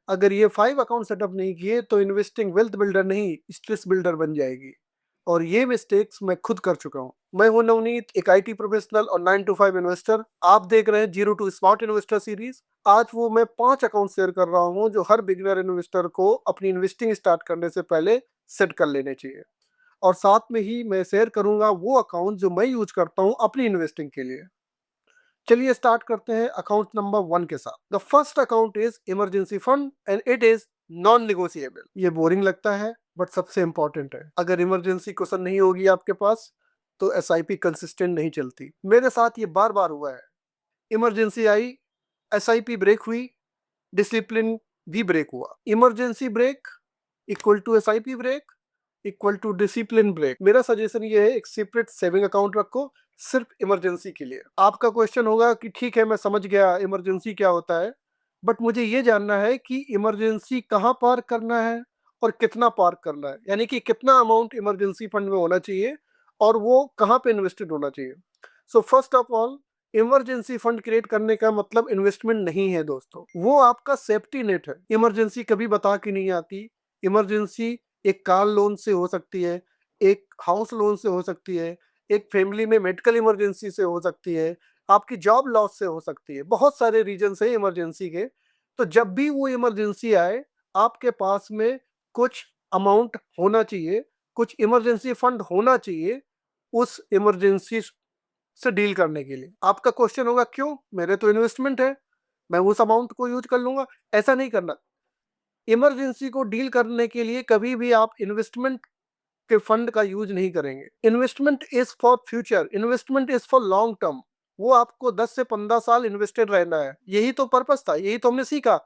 अगर ये 5 account setup नहीं किए तो इन्वेस्टिंग वेल्थ बिल्डर नहीं, स्ट्रेस बिल्डर बन जाएगी। और ये मिस्टेक्स मैं खुद कर चुका हूँ। मैं हूं नवनीत, एक आईटी प्रोफेशनल और 9 to 5 इन्वेस्टर। आप देख रहे हैं zero to smart investor series. आज वो मैं 5 अकाउंट शेयर कर रहा हूँ जो हर बिगिनर इन्वेस्टर को अपनी इन्वेस्टिंग स्टार्ट करने से पहले सेट कर लेने चाहिए। और साथ में ही मैं शेयर करूंगा वो अकाउंट जो मैं यूज करता हूँ अपनी इन्वेस्टिंग के लिए। चलिए स्टार्ट करते हैं अकाउंट नंबर 1 के साथ। The first account is emergency fund and it is non negotiable. ये बोरिंग लगता है बट सबसे इंपॉर्टेंट है। अगर इमरजेंसी क्वेश्चन नहीं होगी आपके पास तो एसआईपी कंसिस्टेंट नहीं चलती। मेरे साथ ये बार बार हुआ है। इमरजेंसी आई, एसआईपी ब्रेक हुई, डिसिप्लिन भी ब्रेक हुआ। Emergency break equal to SIP break equal to discipline break. मेरा सजेशन ये है, एक सेपरेट सेविंग अकाउंट रखो सिर्फ इमरजेंसी के लिए। आपका क्वेश्चन होगा कि ठीक है मैं समझ गया इमरजेंसी क्या होता है, बट मुझे ये जानना है कि इमरजेंसी कहाँ पार्क करना है और कितना पार्क करना है, यानी कि कितना अमाउंट इमरजेंसी फंड में होना चाहिए और वो कहाँ पे इन्वेस्टेड होना चाहिए। So first of all, emergency fund create करने का मतलब इन्वेस्टमेंट नहीं है दोस्तों, वो आपका सेफ्टी नेट है। इमरजेंसी कभी बता के नहीं आती। इमरजेंसी एक कार लोन से हो सकती है, एक हाउस लोन से हो सकती है, एक फैमिली में मेडिकल इमरजेंसी से हो सकती है, आपकी जॉब लॉस से हो सकती है। बहुत सारे रीजन है इमरजेंसी के। तो जब भी वो इमरजेंसी आए, आपके पास में कुछ अमाउंट होना चाहिए, कुछ इमरजेंसी फंड होना चाहिए उस इमरजेंसी से डील करने के लिए। आपका क्वेश्चन होगा क्यों, मेरे तो इन्वेस्टमेंट है, मैं उस अमाउंट को यूज कर लूंगा। ऐसा नहीं करना। इमरजेंसी को डील करने के लिए कभी भी आप इन्वेस्टमेंट के फंड का यूज नहीं करेंगे। Investment is for future, investment is for long term. वो आपको 10 से 15 साल इन्वेस्टेड रहना है। यही तो पर्पस था, यही तो हमने सीखा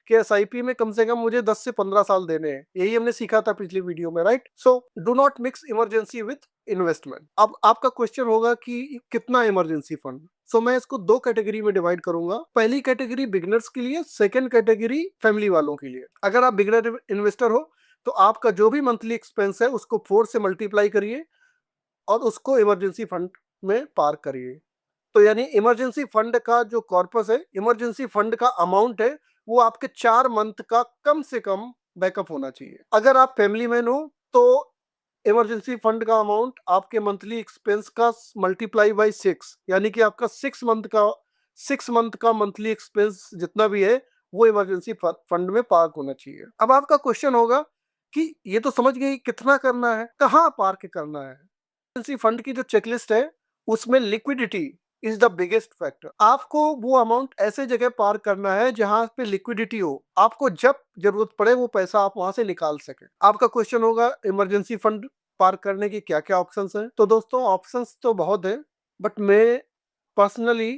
कि एसआईपी में कम से कम मुझे 10 से 15 साल देने हैं। यही हमने सीखा था पिछली वीडियो में, right. So do not mix emergency with investment. अब आपका क्वेश्चन होगा कि कितना इमरजेंसी फंड। सो मैं इसको दो कैटेगरी में डिवाइड करूंगा। पहली कैटेगरी बिगिनर्स के लिए, सेकंड कैटेगरी फैमिली वालों के लिए। अगर आप बिगिनर इन्वेस्टर हो तो आपका जो भी मंथली एक्सपेंस है उसको 4 से मल्टीप्लाई करिए और उसको इमरजेंसी फंड में पार्क करिए। तो यानी इमरजेंसी फंड का जो कॉर्पस है, इमरजेंसी फंड का अमाउंट है, वो आपके 4 मंथ का कम से कम बैकअप होना चाहिए। अगर आप फैमिली मैन हो तो इमरजेंसी फंड का अमाउंट आपके मंथली एक्सपेंस का मल्टीप्लाई बाई 6, यानी कि आपका 6 मंथ का मंथली एक्सपेंस जितना भी है वो इमरजेंसी फंड में पार्क होना चाहिए। अब आपका क्वेश्चन होगा कि ये तो समझ गई, कितना करना है, कहाँ पार्क करना है। इमरजेंसी फंड की जो चेकलिस्ट है उसमें liquidity is the biggest factor. आपको वो अमाउंट ऐसे जगह पार्क करना है जहां पे लिक्विडिटी हो, आपको जब जरूरत पड़े वो पैसा आप वहां से निकाल सके। आपका क्वेश्चन होगा इमरजेंसी फंड पार्क करने की क्या क्या ऑप्शंस हैं। तो दोस्तों ऑप्शंस तो बहुत हैं, बट मैं पर्सनली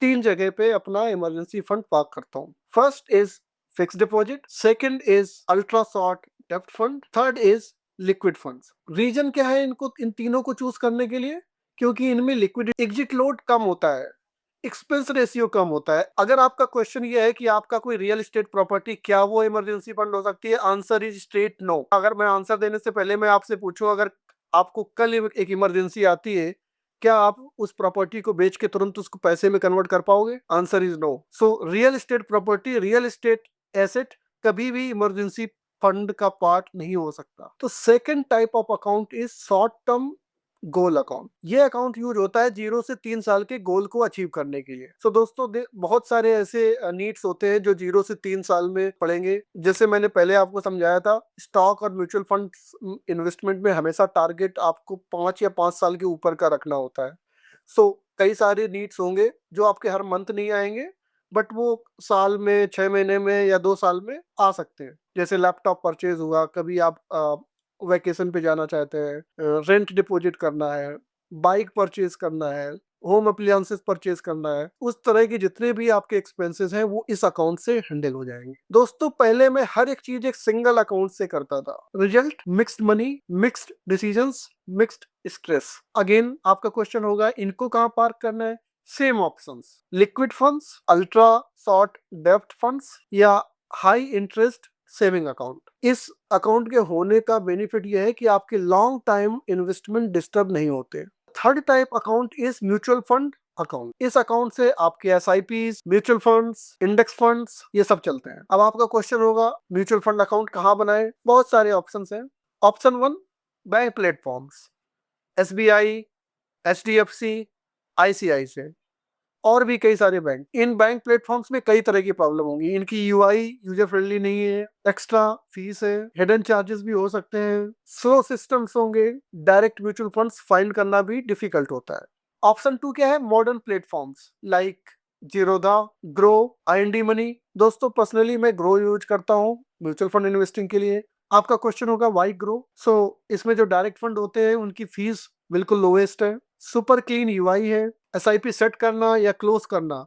3 जगह पे अपना इमरजेंसी फंड पार्क करता हूँ। First is fix deposit, second is ultra short डेप्ट fund, third is liquid funds. Reason क्या है इनको, इन तीनों को चूज करने के लिए? क्योंकि इनमें लिक्विड एग्जिट लोड कम होता है, एक्सपेंस रेशियो कम होता है। अगर आपका क्वेश्चन ये है कि आपका कोई रियल एस्टेट प्रॉपर्टी, क्या वो इमरजेंसी फंड हो सकती है? Answer is straight no. अगर मैं आंसर देने से पहले मैं आपसे पूछूं, अगर आपको कल एक इमरजेंसी आती है, क्या आप उस प्रॉपर्टी को बेच के तुरंत उसको पैसे में कन्वर्ट कर पाओगे? Answer is no. So real estate property, real estate asset कभी भी इमरजेंसी फंड का पार्ट नहीं हो सकता। तो second type of account is short term goal account. ये अकाउंट यूज होता है 0 से 3 साल के गोल को अचीव करने के लिए। सो दोस्तों बहुत सारे ऐसे नीड्स होते हैं जो 0 से 3 साल में पड़ेंगे। जैसे मैंने पहले आपको समझाया था, स्टॉक और म्यूचुअल फंड इन्वेस्टमेंट में हमेशा टारगेट आपको 5 या 5 साल के ऊपर का रखना होता है। सो कई सारे नीड्स होंगे जो आपके हर मंथ नहीं आएंगे, बट वो साल में, 6 महीने में या 2 साल में आ सकते हैं। जैसे लैपटॉप परचेज हुआ, कभी आप वैकेशन पे जाना चाहते हैं, रेंट डिपॉजिट करना है, बाइक परचेज करना है, होम अप्लायंसेस परचेज करना है, उस तरह के जितने भी आपके एक्सपेंसेस हैं वो इस अकाउंट से हैंडल हो जाएंगे। दोस्तों पहले मैं हर एक चीज एक सिंगल अकाउंट से करता था, result mixed money, mixed decisions, mixed stress. Again आपका क्वेश्चन होगा इनको कहाँ पार्क करना है? Same options, liquid funds, ultra short डेप्ट फंड्स या हाई इंटरेस्ट सेविंग अकाउंट। इस अकाउंट के होने का बेनिफिट यह है कि आपके लॉन्ग टाइम इन्वेस्टमेंट डिस्टर्ब नहीं होते। Third type account is mutual fund account. इस अकाउंट से आपके SIPs, mutual funds, index funds ये सब चलते हैं। अब आपका क्वेश्चन होगा म्यूचुअल फंड अकाउंट कहाँ बनाए? बहुत सारे ऑप्शंस हैं। Option 1 bank platforms, SBI, HDFC, ICICI और भी कई सारे बैंक। इन बैंक प्लेटफॉर्म्स में कई तरह की प्रॉब्लम होंगी। इनकी UI यूजर फ्रेंडली नहीं है, एक्स्ट्रा फीस है, हिडन चार्जेस भी हो सकते हैं, स्लो सिस्टम्स होंगे, डायरेक्ट म्यूचुअल फंड्स फाइंड करना भी डिफिकल्ट होता है। ऑप्शन 2 क्या है? Modern platforms like Zerodha, grow, IND money. दोस्तों पर्सनली मैं ग्रो यूज करता हूँ म्यूचुअल फंड इन्वेस्टिंग के लिए। आपका क्वेश्चन होगा वाई ग्रो? इसमें जो डायरेक्ट फंड होते हैं उनकी फीस बिल्कुल लोएस्ट है, सुपर क्लीन UI है, SIP सेट करना या क्लोज करना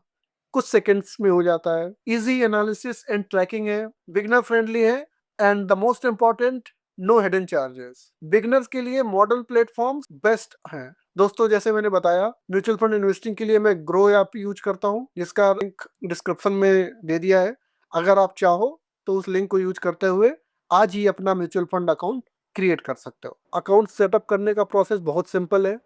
कुछ सेकंड्स में हो जाता है, इजी एनालिसिस एंड ट्रैकिंग है, बिगनर फ्रेंडली है and the most important no hidden charges. Beginners के लिए मॉडर्न प्लेटफॉर्म्स बेस्ट हैं। दोस्तों जैसे मैंने बताया म्यूचुअल फंड इन्वेस्टिंग के लिए मैं ग्रो ऐप यूज करता हूँ, जिसका लिंक डिस्क्रिप्शन में दे दिया है। अगर आप चाहो तो उस लिंक को यूज करते हुए आज ही अपना म्यूचुअल फंड अकाउंट क्रिएट कर सकते हो। अकाउंट सेटअप करने का प्रोसेस बहुत सिंपल है,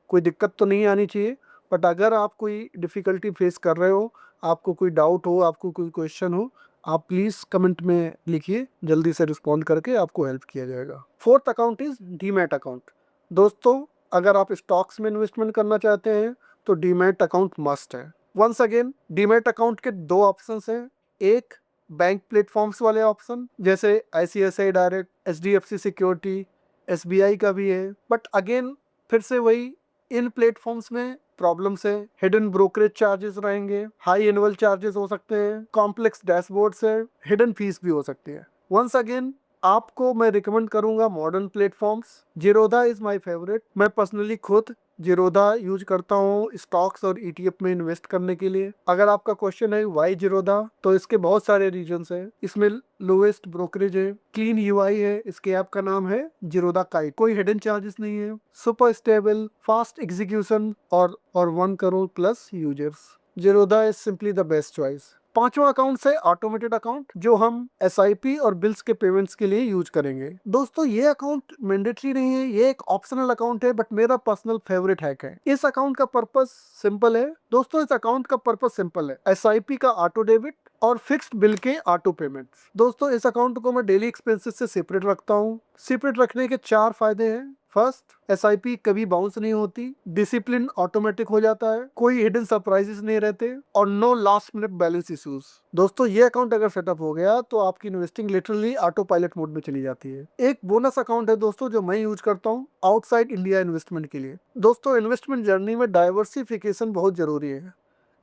कोई दिक्कत तो नहीं आनी चाहिए। बट अगर आप कोई डिफ़िकल्टी फेस कर रहे हो, आपको कोई डाउट हो, आपको कोई क्वेश्चन हो, आप प्लीज़ कमेंट में लिखिए, जल्दी से रिस्पॉन्ड करके आपको हेल्प किया जाएगा। Fourth account is demat account. दोस्तों अगर आप स्टॉक्स में इन्वेस्टमेंट करना चाहते हैं तो डीमैट अकाउंट मस्ट है। वंस अगेन डीमैट अकाउंट के दो ऑप्शंस हैं। एक बैंक प्लेटफॉर्म्स वाले ऑप्शन जैसे ICICI direct, HDFC security, SBI का भी है। बट अगेन फिर से वही, इन प्लेटफॉर्म्स में प्रॉब्लम्स है, हिडन ब्रोकरेज चार्जेस रहेंगे, हाई एनुअल चार्जेस हो सकते हैं, कॉम्प्लेक्स डैशबोर्ड्स है, हिडन फीस भी हो सकती है। वंस अगेन आपको मैं रिकमेंड करूंगा modern platforms. Zerodha is my favourite. मैं पर्सनली खुद जीरोधा यूज करता हूँ स्टॉक्स और ETF में इन्वेस्ट करने के लिए। अगर आपका क्वेश्चन है वाई जीरोधा, तो इसके बहुत सारे रीजंस हैं। इसमें लोएस्ट ब्रोकरेज है, क्लीन UI है, इसके ऐप का नाम है जीरोधा काइट, कोई हिडन चार्जेस नहीं है, सुपर स्टेबल, फास्ट एग्जीक्यूशन और 1 crore plus users. Zerodha is simply the best choice. पांचवा अकाउंट है ऑटोमेटेड अकाउंट, जो हम SIP और बिल्स के पेमेंट्स के लिए यूज करेंगे। दोस्तों ये अकाउंट मैंडेटरी नहीं है, ये एक ऑप्शनल अकाउंट है, बट मेरा पर्सनल फेवरेट हैक है। इस अकाउंट का पर्पस सिंपल है। दोस्तों इस अकाउंट का पर्पस सिंपल है, SIP का ऑटो डेबिट और फिक्स्ड बिल के ऑटो पेमेंट्स। दोस्तों इस अकाउंट को मैं डेली एक्सपेंसेस से सेपरेट रखता हूँ। सेपरेट रखने के 4 फायदे हैं। फर्स्ट, SIP कभी बाउंस नहीं होती, डिसिप्लिन ऑटोमेटिक हो जाता है, कोई हिडन सरप्राइजेस नहीं रहते और no last minute balance issues. दोस्तों ये अकाउंट अगर सेटअप हो गया तो आपकी investing literally autopilot mode में चली जाती है। एक बोनस अकाउंट है दोस्तों जो मैं यूज करता हूँ आउटसाइड इंडिया इन्वेस्टमेंट के लिए। दोस्तों इन्वेस्टमेंट जर्नी में डाइवर्सिफिकेशन बहुत जरूरी है।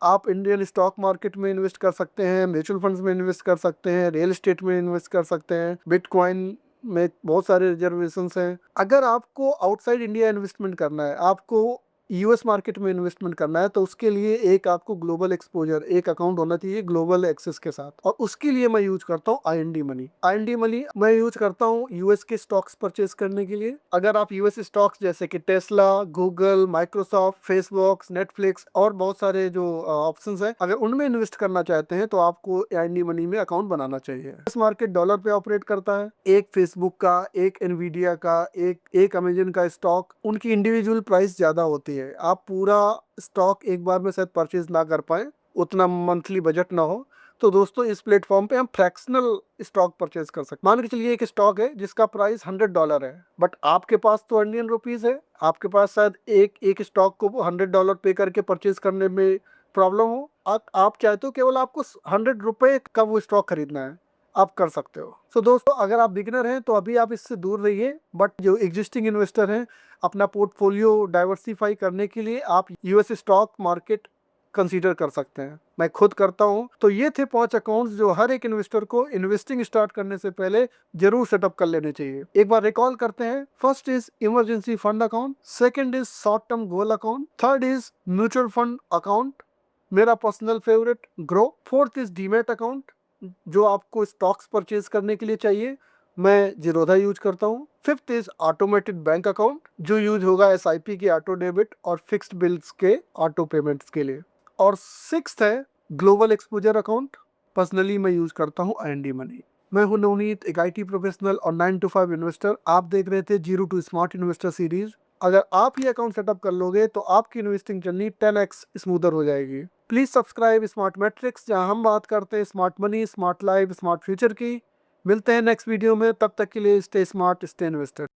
आप इंडियन स्टॉक मार्केट में इन्वेस्ट कर सकते हैं, म्यूचुअल फंड्स में इन्वेस्ट कर सकते हैं, रियल एस्टेट में इन्वेस्ट कर सकते हैं, बिटकॉइन में बहुत सारे रिजर्वेशंस हैं। अगर आपको आउटसाइड इंडिया इन्वेस्टमेंट करना है, आपको US मार्केट में इन्वेस्टमेंट करना है, तो उसके लिए एक आपको ग्लोबल एक्सपोजर, एक अकाउंट होना चाहिए ग्लोबल एक्सेस के साथ। और उसके लिए मैं यूज करता हूँ IND मनी। IND मनी मैं यूज करता हूँ US के स्टॉक्स परचेज करने के लिए। अगर आप US स्टॉक्स जैसे कि Tesla, Google, Microsoft, Facebook, Netflix और बहुत सारे जो ऑप्शंस हैं, अगर उनमें इन्वेस्ट करना चाहते हैं तो आपको IND मनी में अकाउंट बनाना चाहिए। इस मार्केट डॉलर पे ऑपरेट करता है। एक फेसबुक का, एक एनवीडिया का, एक अमेजन का स्टॉक, उनकी इंडिविजुअल प्राइस ज्यादा होती है। आप पूरा स्टॉक एक बार में शायद परचेज ना कर पाए, उतना मंथली बजट ना हो। तो दोस्तों इस प्लेटफॉर्म पे हम फ्रैक्शनल स्टॉक परचेज कर सकते। मान के चलिए एक स्टॉक है जिसका प्राइस $100 है, बट आपके पास तो इंडियन रुपीज है, आपके पास शायद एक स्टॉक को $100 पे करके परचेज करने में प्रॉब्लम हो। आप चाहते हो केवल आपको ₹100 का वो स्टॉक खरीदना है, आप कर सकते हो। सो दोस्तों अगर आप बिगिनर हैं तो अभी आप इससे दूर रहिए, बट जो एग्जिस्टिंग इन्वेस्टर हैं अपना पोर्टफोलियो डाइवर्सिफाई करने के लिए आप US स्टॉक मार्केट कंसीडर कर सकते हैं। मैं खुद करता हूं। तो ये थे 5 अकाउंट्स जो हर एक इन्वेस्टर को इन्वेस्टिंग स्टार्ट करने से पहले जरूर सेटअप कर लेने चाहिए। एक बार रिकॉल करते हैं। First is emergency fund account, second is short term goal account, third is mutual fund account, मेरा personal favourite Groww, fourth is demat account जो आपको स्टॉक्स परचेज करने के लिए चाहिए, मैं जीरोधा यूज करता हूँ। Fifth is automated bank account जो यूज होगा SIP के ऑटो डेबिट और फिक्स्ड बिल्स के ऑटो पेमेंट्स के लिए। और सिक्स्थ है ग्लोबल एक्सपोजर अकाउंट, पर्सनली मैं यूज करता हूँ IND मनी। मैं हूं नवनीत, एक IT प्रोफेशनल और 9 to 5 इन्वेस्टर। आप देख रहे थे zero to smart investor series. अगर आप ये अकाउंट सेटअप कर लोगे तो आपकी इन्वेस्टिंग जर्नी 10x स्मूदर हो जाएगी। प्लीज सब्सक्राइब स्मार्ट मैट्रिक्स, जहां हम बात करते हैं smart money, smart life, smart future की। मिलते हैं नेक्स्ट वीडियो में, तब तक के लिए स्टे स्मार्ट, स्टे इन्वेस्टेड।